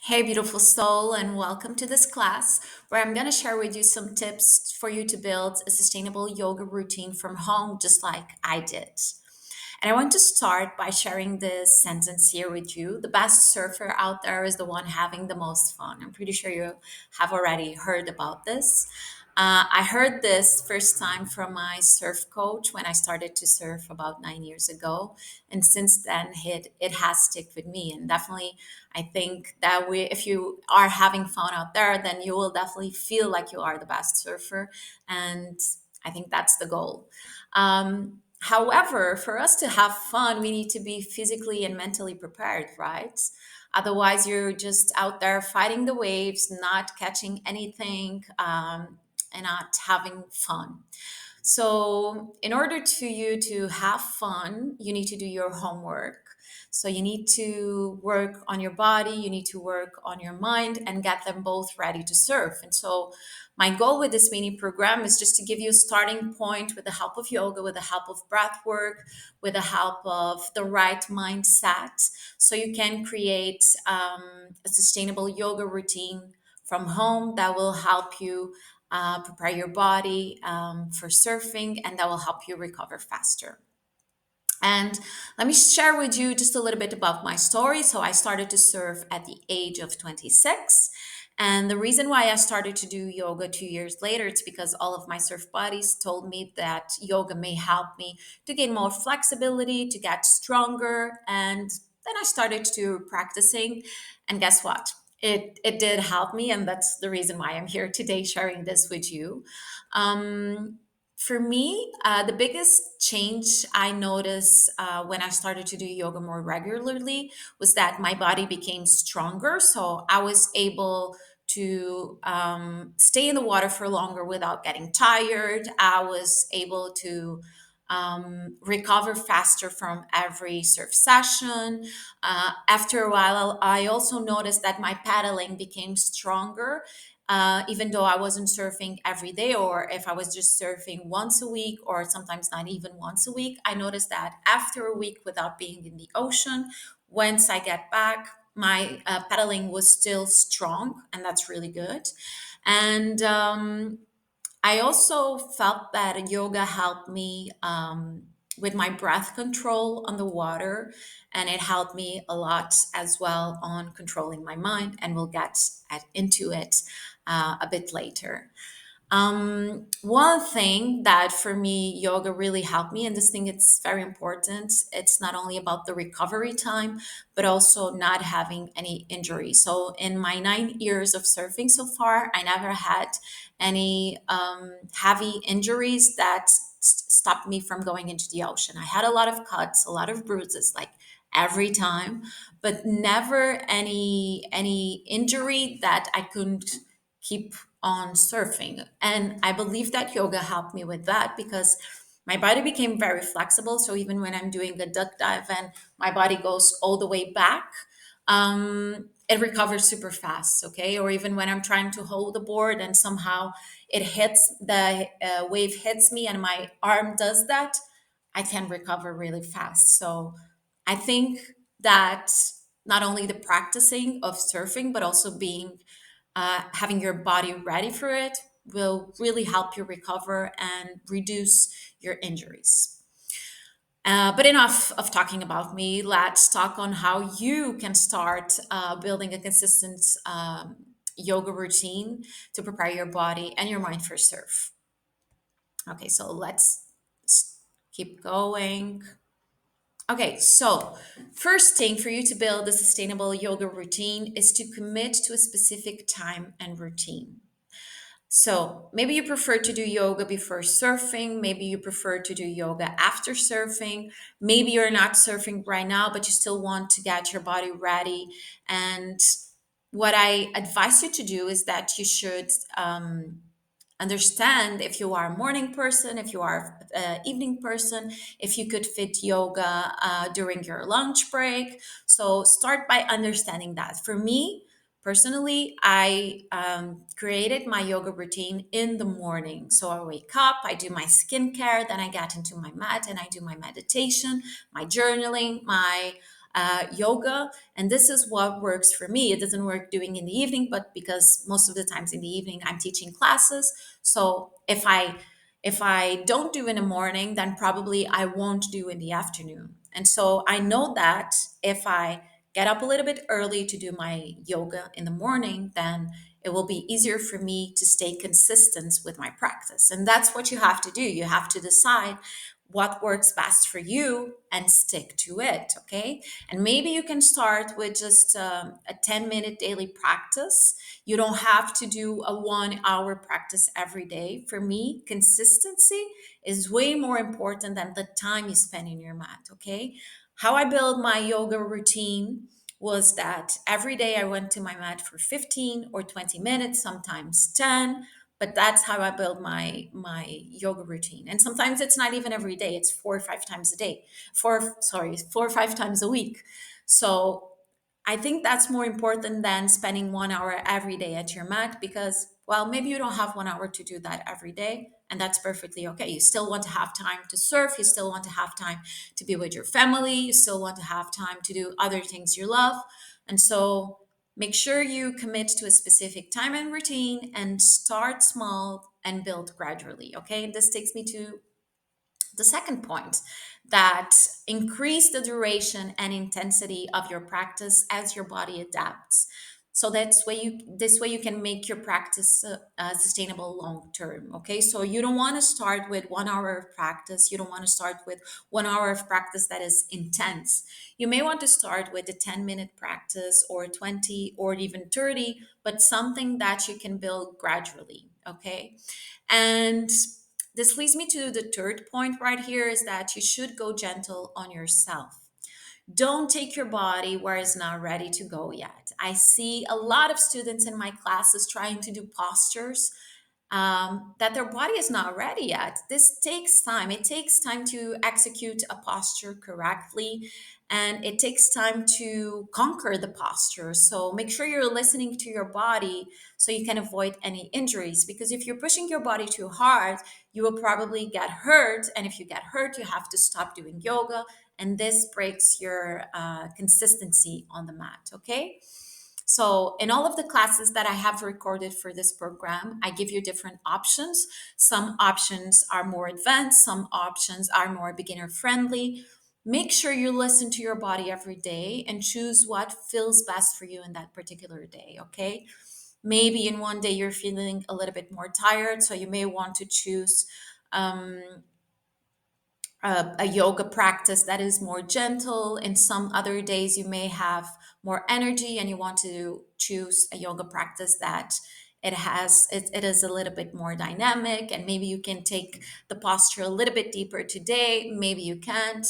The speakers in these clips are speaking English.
Hey, beautiful soul, and welcome to this class where I'm going to share with you some tips for you to build a sustainable yoga routine from home, just like I did. And I want to start by sharing this sentence here with you. The best surfer out there is the one having the most fun. I'm pretty sure you have already heard about this. I heard this first time from my surf coach when I started to surf about 9 years ago. And since then, it has stuck with me. And definitely, I think that if you are having fun out there, then you will definitely feel like you are the best surfer. And I think that's the goal. However, for us to have fun, we need to be physically and mentally prepared, right? Otherwise, you're just out there fighting the waves, not catching anything, and not having fun. So, in order to you to have fun, you need to do your homework. So, you need to work on your body, you need to work on your mind, and get them both ready to surf. And so, my goal with this mini program is just to give you a starting point with the help of yoga, with the help of breath work, with the help of the right mindset, so you can create a sustainable yoga routine from home that will help you prepare your body for surfing, and that will help you recover faster. And let me share with you just a little bit about my story. So, I started to surf at the age of 26. And the reason why I started to do yoga 2 years later, it's because all of my surf buddies told me that yoga may help me to gain more flexibility, to get stronger. And then I started to practicing. And guess what? It did help me. And that's the reason why I'm here today sharing this with you. Um, for me, the biggest change I noticed when I started to do yoga more regularly was that my body became stronger. So I was able to stay in the water for longer without getting tired. I was able to recover faster from every surf session. After a while, I also noticed that my paddling became stronger, even though I wasn't surfing every day, or if I was just surfing once a week, or sometimes not even once a week. I noticed that after a week without being in the ocean, once I get back, my paddling was still strong, and that's really good. And I also felt that yoga helped me with my breath control on the water, and it helped me a lot as well on controlling my mind. And we'll get into it a bit later. One thing that for me, yoga really helped me, and this thing it's very important. It's not only about the recovery time, but also not having any injury. So in my 9 years of surfing so far, I never had any heavy injuries that stopped me from going into the ocean. I had a lot of cuts, a lot of bruises, like every time, but never any injury that I couldn't keep on surfing. And I believe that yoga helped me with that because my body became very flexible. So even when I'm doing a duck dive and my body goes all the way back, it recovers super fast. Okay. Or even when I'm trying to hold the board and somehow the wave hits me and my arm does that, I can recover really fast. So I think that not only the practicing of surfing, but also being having your body ready for it will really help you recover and reduce your injuries. But enough of talking about me. Let's talk on how you can start building a consistent yoga routine to prepare your body and your mind for surf. Okay, so keep going. Okay, so first thing for you to build a sustainable yoga routine is to commit to a specific time and routine. So maybe you prefer to do yoga before surfing. Maybe you prefer to do yoga after surfing. Maybe you're not surfing right now, but you still want to get your body ready. And what I advise you to do is that you should understand if you are a morning person, if you are an evening person, if you could fit yoga during your lunch break. So start by understanding that. For me, personally, I created my yoga routine in the morning. So I wake up, I do my skincare, then I get into my mat and I do my meditation, my journaling, my yoga, and this is what works for me. It doesn't work doing in the evening, but because most of the times in the evening I'm teaching classes, so if I don't do in the morning, then probably I won't do in the afternoon. And so I know that if I get up a little bit early to do my yoga in the morning, then it will be easier for me to stay consistent with my practice. And that's what you have to do. You have to decide what works best for you and stick to it. Okay. And maybe you can start with just a 10-minute daily practice. You don't have to do a 1 hour practice every day. For me, consistency is way more important than the time you spend in your mat. Okay. How I build my yoga routine was that every day I went to my mat for 15 or 20 minutes, sometimes 10, but that's how I build my yoga routine. And sometimes it's not even every day, it's 4 or 5 times a day. 4 or 5 times a week. So I think that's more important than spending 1 hour every day at your mat because, well, maybe you don't have 1 hour to do that every day, and that's perfectly okay. You still want to have time to surf, you still want to have time to be with your family, you still want to have time to do other things you love. And so make sure you commit to a specific time and routine and start small and build gradually. Okay. And this takes me to the second point, that increase the duration and intensity of your practice as your body adapts. So that's way you this way you can make your practice sustainable long term. Okay, so you don't want to start with 1 hour of practice. You don't want to start with 1 hour of practice that is intense. You may want to start with a 10-minute practice or 20 or even 30, but something that you can build gradually. Okay, and this leads me to the third point right here, is that you should go gentle on yourself. Don't take your body where it's not ready to go yet. I see a lot of students in my classes trying to do postures that their body is not ready yet. This takes time. It takes time to execute a posture correctly, and it takes time to conquer the posture. So make sure you're listening to your body so you can avoid any injuries. Because if you're pushing your body too hard, you will probably get hurt. And if you get hurt, you have to stop doing yoga. And this breaks your consistency on the mat. Okay. So, in all of the classes that I have recorded for this program, I give you different options. Some options are more advanced, some options are more beginner friendly. Make sure you listen to your body every day and choose what feels best for you in that particular day, okay? Maybe in one day you're feeling a little bit more tired, so you may want to choose um, a yoga practice that is more gentle. In some other days, you may have more energy and you want to choose a yoga practice that it is a little bit more dynamic, and maybe you can take the posture a little bit deeper today, maybe you can't.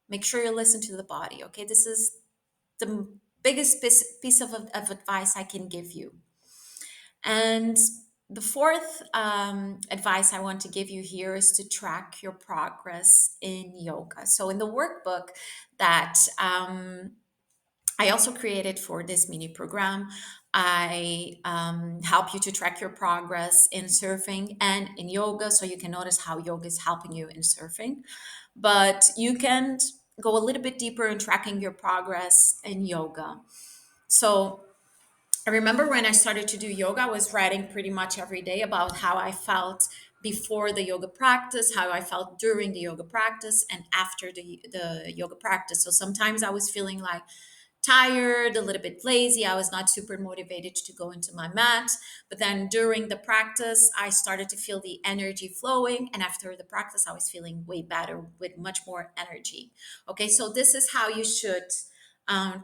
Make sure you listen to the body. Okay, this is the biggest piece of advice I can give you. And the fourth advice I want to give you here is to track your progress in yoga. So, in the workbook that I also created for this mini program, I help you to track your progress in surfing and in yoga, so you can notice how yoga is helping you in surfing. But you can go a little bit deeper in tracking your progress in yoga. So, I remember when I started to do yoga, I was writing pretty much every day about how I felt before the yoga practice, how I felt during the yoga practice, and after the yoga practice. So sometimes I was feeling like tired, a little bit lazy. I was not super motivated to go into my mat. But then during the practice, I started to feel the energy flowing. And after the practice, I was feeling way better with much more energy. Okay, so this is how you should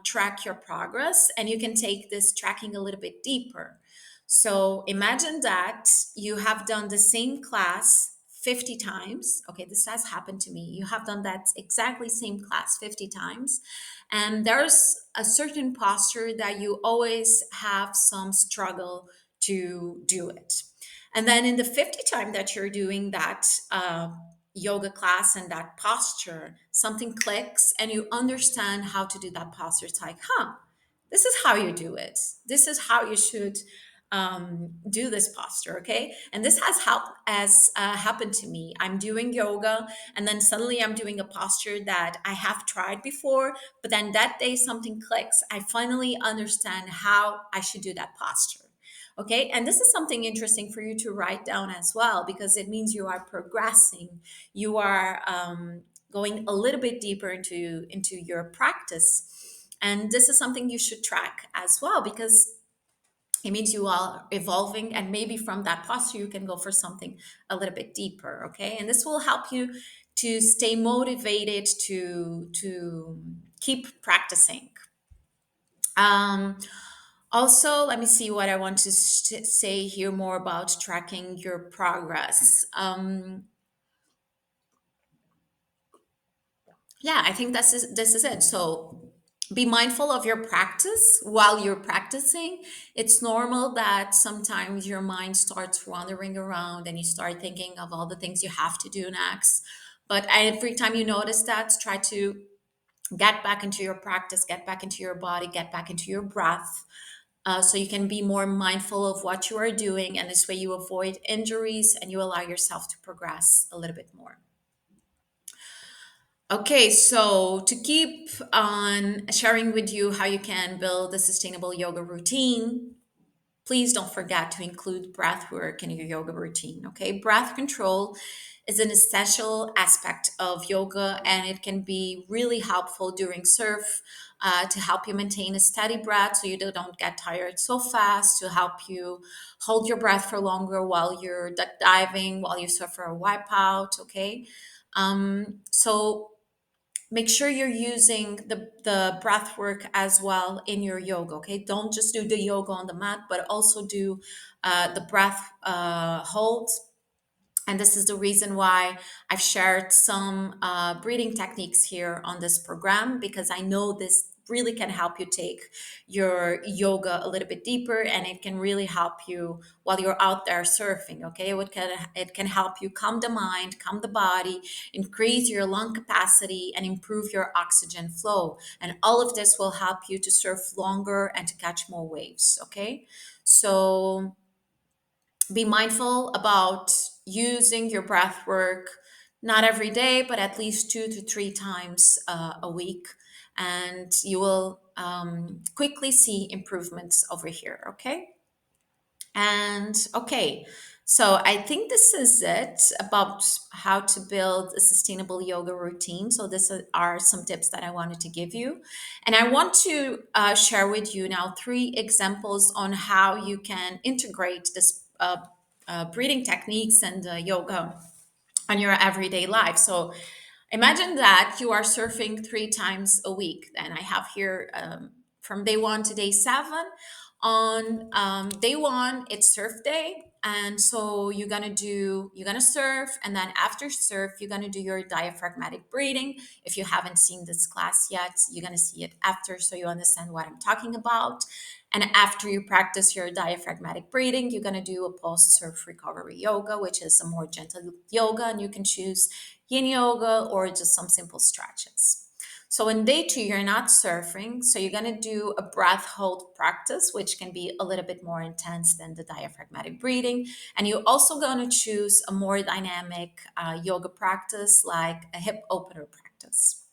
track your progress. And you can take this tracking a little bit deeper. So imagine that you have done the same class 50 times. Okay, this has happened to me. You have done that exactly same class 50 times. And there's a certain posture that you always have some struggle to do it. And then in the 50 time that you're doing that yoga class and that posture, something clicks and you understand how to do that posture. It's like, huh, this is how you do it. This is how you should do this posture. Okay, and this has helped as happened to me. I'm doing yoga, and then suddenly I'm doing a posture that I have tried before, but then that day something clicks. I finally understand how I should do that posture. Okay, and this is something interesting for you to write down as well, because it means you are progressing. You are going a little bit deeper into your practice, and this is something you should track as well, because it means you are evolving, and maybe from that posture you can go for something a little bit deeper. Okay, and this will help you to stay motivated to keep practicing. Um, also, let me see what I want to say here more about tracking your progress. Yeah, I think this is it. So be mindful of your practice while you're practicing. It's normal that sometimes your mind starts wandering around and you start thinking of all the things you have to do next. But every time you notice that, try to get back into your practice, get back into your body, get back into your breath. So you can be more mindful of what you are doing, and this way you avoid injuries and you allow yourself to progress a little bit more. Okay, so to keep on sharing with you how you can build a sustainable yoga routine, please don't forget to include breath work in your yoga routine. Okay, breath control is an essential aspect of yoga, and it can be really helpful during surf to help you maintain a steady breath so you don't get tired so fast, to help you hold your breath for longer while you're diving, while you suffer a wipeout. Okay, so make sure you're using the breath work as well in your yoga. Okay, don't just do the yoga on the mat, but also do the breath holds. And this is the reason why I've shared some breathing techniques here on this program, because I know this really can help you take your yoga a little bit deeper, and it can really help you while you're out there surfing. Okay, it can help you calm the mind, calm the body, increase your lung capacity, and improve your oxygen flow. And all of this will help you to surf longer and to catch more waves. Okay, so be mindful about using your breath work, not every day, but at least 2 to 3 times a week. And you will quickly see improvements over here. Okay. And okay, so I think this is it about how to build a sustainable yoga routine. So these are some tips that I wanted to give you. And I want to share with you now 3 examples on how you can integrate this breathing techniques and yoga on your everyday life. So imagine that you are surfing 3 times a week. And I have here from day 1 to day 7. On day 1, it's surf day. And so you're gonna surf, and then after surf, you're gonna do your diaphragmatic breathing. If you haven't seen this class yet, you're gonna see it after so you understand what I'm talking about. And after you practice your diaphragmatic breathing, you're gonna do a post surf recovery yoga, which is a more gentle yoga, and you can choose yin yoga or just some simple stretches. So in day 2, you're not surfing. So you're going to do a breath hold practice, which can be a little bit more intense than the diaphragmatic breathing. And you're also going to choose a more dynamic yoga practice like a hip opener practice.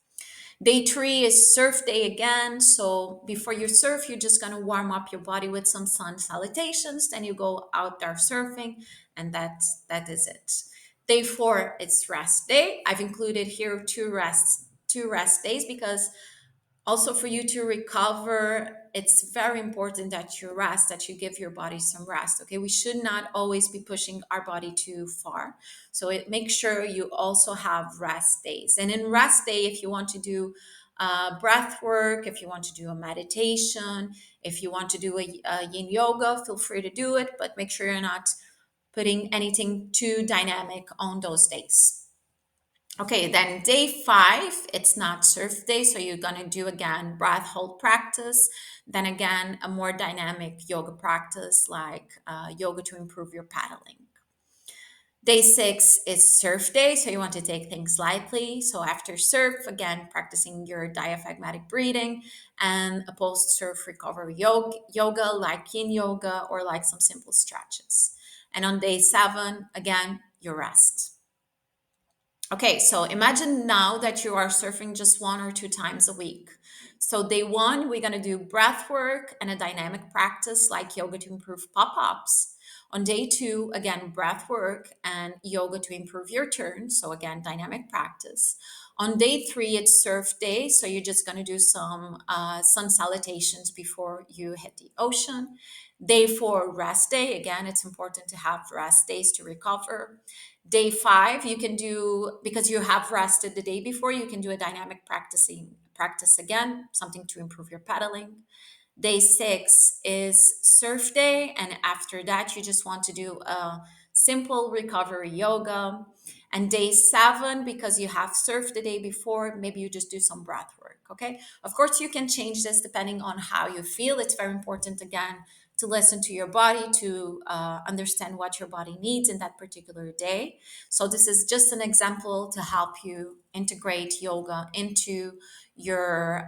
Day 3 is surf day again. So before you surf, you're just going to warm up your body with some sun salutations. Then you go out there surfing, and that is it. Day 4, it's rest day. I've included here two rest days, because also for you to recover, it's very important that you rest, that you give your body some rest. Okay, we should not always be pushing our body too far. So make sure you also have rest days. And in rest day, if you want to do breath work, if you want to do a meditation, if you want to do a yin yoga, feel free to do it, but make sure you're not putting anything too dynamic on those days. Okay, then day 5, it's not surf day, so you're gonna do again breath hold practice, then again a more dynamic yoga practice like yoga to improve your paddling. Day 6 is surf day, so you want to take things lightly. So after surf, again, practicing your diaphragmatic breathing and a post-surf recovery yoga like yin yoga or like some simple stretches. And on day 7, again, your rest. Okay, so imagine now that you are surfing just 1 or 2 times a week. So day 1, we're gonna do breath work and a dynamic practice like yoga to improve pop-ups. On day 2, again, breath work and yoga to improve your turn. So again, dynamic practice. On day 3, it's surf day. So you're just gonna do some sun salutations before you hit the ocean. Day 4, rest day. Again, it's important to have rest days to recover. Day 5, you can do, because you have rested the day before, you can do a dynamic practice again, something to improve your paddling. Day 6 is surf day, and after that, you just want to do a simple recovery yoga. And day 7, because you have surfed the day before, maybe you just do some breath work. Okay. Of course, you can change this depending on how you feel. It's very important, again, to listen to your body, to understand what your body needs in that particular day. So, this is just an example to help you integrate yoga into your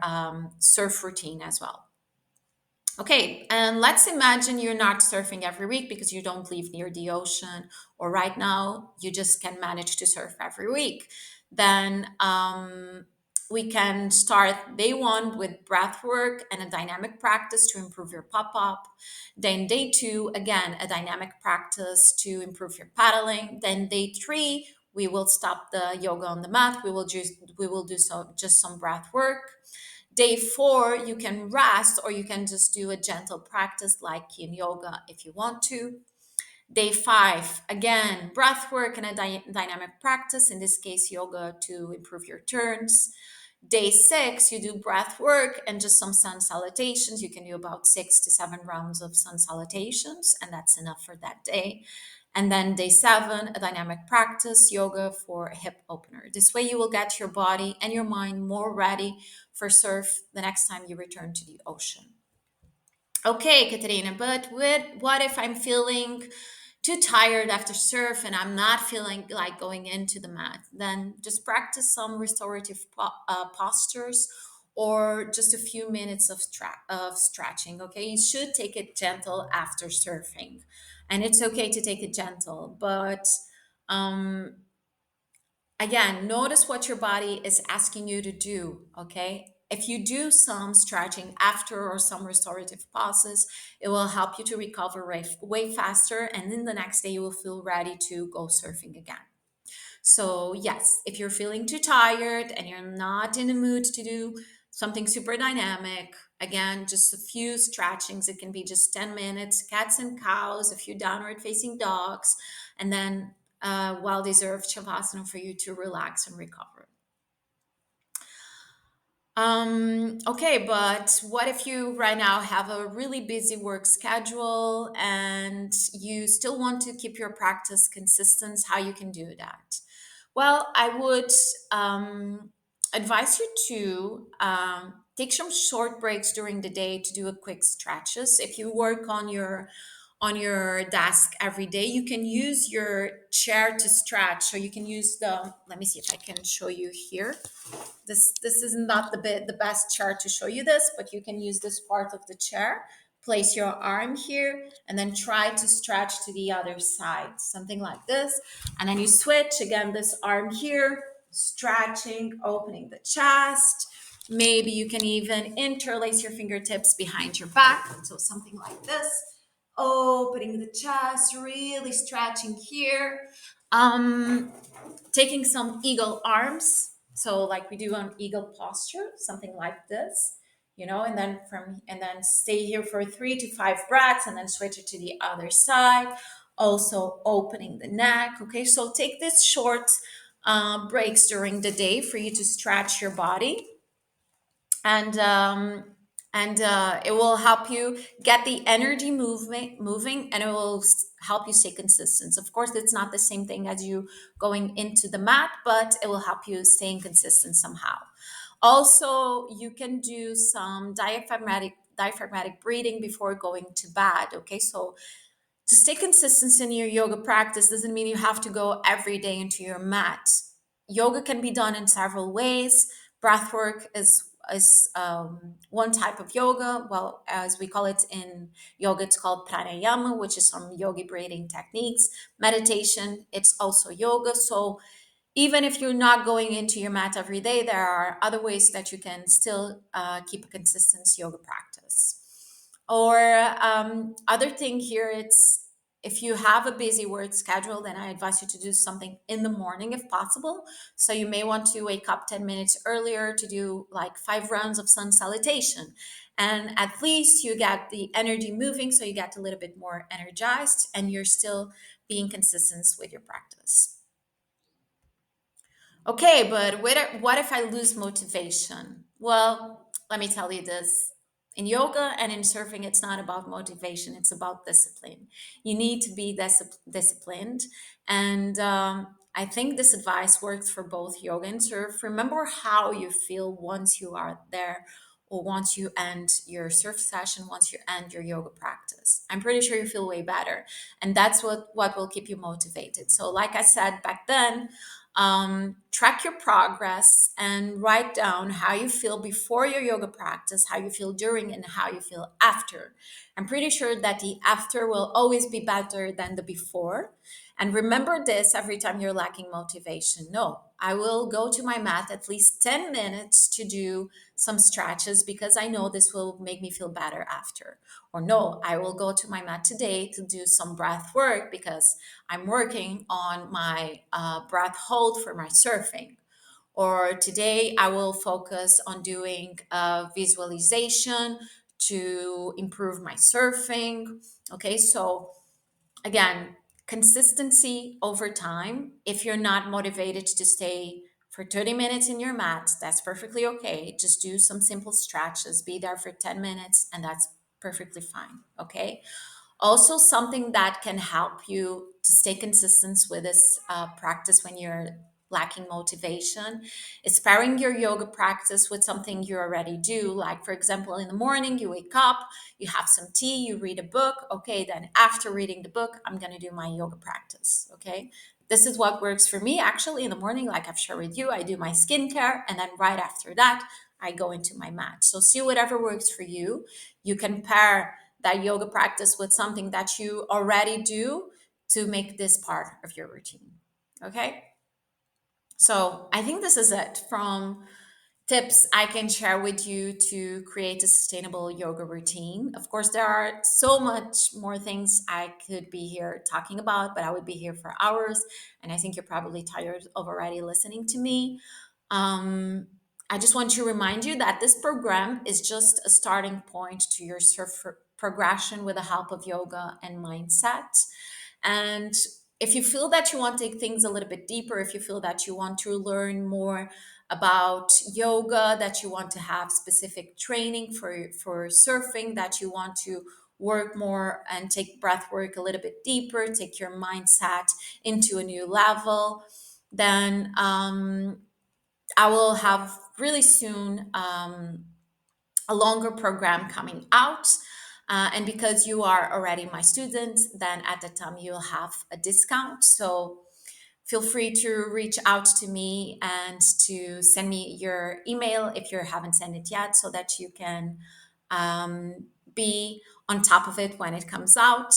surf routine as well. Okay, and let's imagine you're not surfing every week because you don't live near the ocean, or right now you just can manage to surf every week. Then we can start day 1 with breath work and a dynamic practice to improve your pop up. Then day 2, again, a dynamic practice to improve your paddling. Then day 3, we will stop the yoga on the mat. We will do just some breath work. Day 4, you can rest or you can just do a gentle practice like yin yoga if you want to. Day 5, again, breath work and a dynamic practice, in this case, yoga to improve your turns. Day 6, you do breath work and just some sun salutations. You can do about 6 to 7 rounds of sun salutations, and that's enough for that day. And then day 7, a dynamic practice, yoga for a hip opener. This way, you will get your body and your mind more ready for surf the next time you return to the ocean. Okay, Katerina, but what if I'm feeling too tired after surf and I'm not feeling like going into the mat? Then just practice some restorative postures or just a few minutes of stretching. Okay, you should take it gentle after surfing, and it's okay to take it gentle, but um, again, notice what your body is asking you to do. Okay, if you do some stretching after or some restorative pauses, it will help you to recover way faster, and then the next day you will feel ready to go surfing again. So yes, if you're feeling too tired and you're not in the mood to do something super dynamic, again, just a few stretchings. It can be just 10 minutes, cats and cows, a few downward facing dogs, and then well deserved shavasana for you to relax and recover. Okay, but what if you right now have a really busy work schedule and you still want to keep your practice consistent? How you can do that? Well, I would advise you to take some short breaks during the day to do a quick stretches. If you work on your desk every day, you can use your chair to stretch. So you can use the. Let me see if I can show you here. This is not the best chair to show you this, but you can use this part of the chair. Place your arm here and then try to stretch to the other side, something like this. And then you switch again, this arm here, stretching, opening the chest. Maybe you can even interlace your fingertips behind your back. So something like this, opening the chest, really stretching here. Um, Taking some eagle arms, so like we do on eagle posture, something like this, and then stay here for 3 to 5 breaths and then switch it to the other side, also opening the neck. Okay, so take this short breaks during the day for you to stretch your body, and it will help you get the energy moving, and it will help you stay consistent. Of course, it's not the same thing as you going into the mat, but it will help you staying consistent somehow. Also, you can do some diaphragmatic breathing before going to bed. Okay, so To stay consistent in your yoga practice doesn't mean you have to go every day into your mat. Yoga can be done in several ways. Breath work is one type of yoga. Well, as we call it in yoga, it's called pranayama, which is some yogi breathing techniques. Meditation, it's also yoga. So even if you're not going into your mat every day, there are other ways that you can still keep a consistent yoga practice. Or other thing here, it's if you have a busy work schedule, then I advise you to do something in the morning if possible. So you may want to wake up 10 minutes earlier to do like 5 rounds of sun salutation. And at least you get the energy moving, so you get a little bit more energized and you're still being consistent with your practice. Okay, but what if I lose motivation? Well, let me tell you this. In yoga and in surfing, it's not about motivation, it's about discipline. You need to be disciplined. And I think this advice works for both yoga and surf. Remember how you feel once you are there or once you end your surf session, once you end your yoga practice. I'm pretty sure you feel way better. And that's what will keep you motivated. So, like I said back then, track your progress and write down how you feel before your yoga practice, how you feel during, and how you feel after. I'm pretty sure that the after will always be better than the before. And remember this every time you're lacking motivation. No, I will go to my mat at least 10 minutes to do some stretches because I know this will make me feel better after. Or no, I will go to my mat today to do some breath work because I'm working on my breath hold for my surfing. Or today I will focus on doing visualization to improve my surfing. Okay, so again, consistency over time. If you're not motivated to stay for 30 minutes in your mat, that's perfectly okay. Just do some simple stretches, be there for 10 minutes, and that's perfectly fine. Okay. Also, something that can help you to stay consistent with this practice when you're lacking motivation is pairing your yoga practice with something you already do. Like, for example, in the morning, you wake up, you have some tea, you read a book. Okay, then after reading the book, I'm going to do my yoga practice. Okay. This is what works for me actually in the morning. Like I've shared with you, I do my skincare, and then right after that, I go into my mat. So, see whatever works for you. You can pair that yoga practice with something that you already do to make this part of your routine. Okay. So I think this is it from tips I can share with you to create a sustainable yoga routine. Of course, there are so much more things I could be here talking about, but I would be here for hours. And I think you're probably tired of already listening to me. Um, I just want to remind you that this program is just a starting point to your surf progression with the help of yoga and mindset. And if you feel that you want to take things a little bit deeper, if you feel that you want to learn more about yoga, that you want to have specific training for surfing, that you want to work more and take breath work a little bit deeper, take your mindset into a new level, then I will have really soon a longer program coming out. And because you are already my student, then at the time you'll have a discount. So feel free to reach out to me and to send me your email if you haven't sent it yet, so that you can be on top of it when it comes out.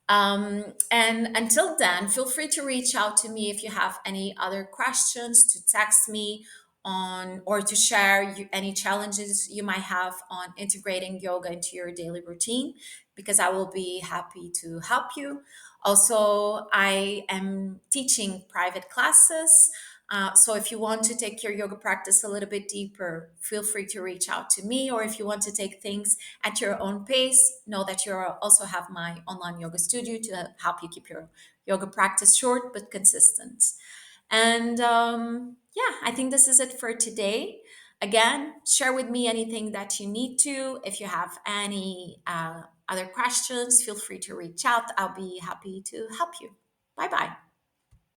And until then, feel free to reach out to me if you have any other questions, to text me on or to share any challenges you might have on integrating yoga into your daily routine, because I will be happy to help you. Also, I am teaching private classes. So if you want to take your yoga practice a little bit deeper, feel free to reach out to me. Or if you want to take things at your own pace, know that you also have my online yoga studio to help you keep your yoga practice short but consistent. And yeah, I think this is it for today. Again, share with me anything that you need to. If you have any other questions, feel free to reach out. I'll be happy to help you. Bye bye.